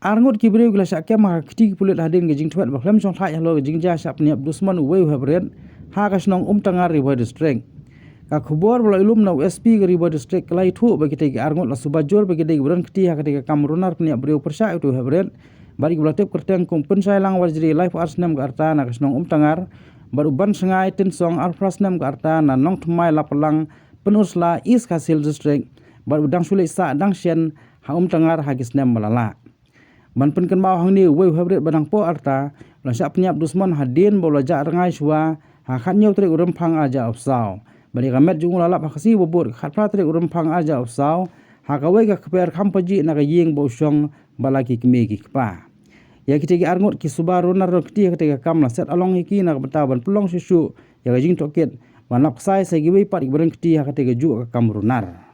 Arngot kibreu gila syakya maka kiti pulit hadin gejing tuat baklam song thak halo gejing ja syap ni Abdusman uwei habren ha kasnong tangar riba district ka khubor bala ilum na USP ke riba district kelai thu bagi tegi arngot la subajor bagi tegi buran kiti ha ketika kamrunar pni abreu persya itu habren bari gula tep kerteng kong pensai lang warjri life arts nam ka arta na kasnong tangar baru ban sengai tin song arpras nam ka arta na nong thmai lapalang penusla East Kasil district baru dang sulit sa dang sien ha tangar ha kisnam malala man penken mau hang ni wei habret badang po arta la sya pnyap Abdusman hadin bola ja rangai suwa ha khat nyau tre urem phang aja opsau bari gamet jung la lap khasi bobor khat pra tre urem phang aja opsau ha ka wei ka kper khampaji na ka yeng bo syong balaki kmegi kpa ya kitegi arngot ki subaru nar kti ka kam la set along iki na betaban pelong susu ya jing toket wanap sai segi wei pat bereng kti ha ka ju ka kamrunar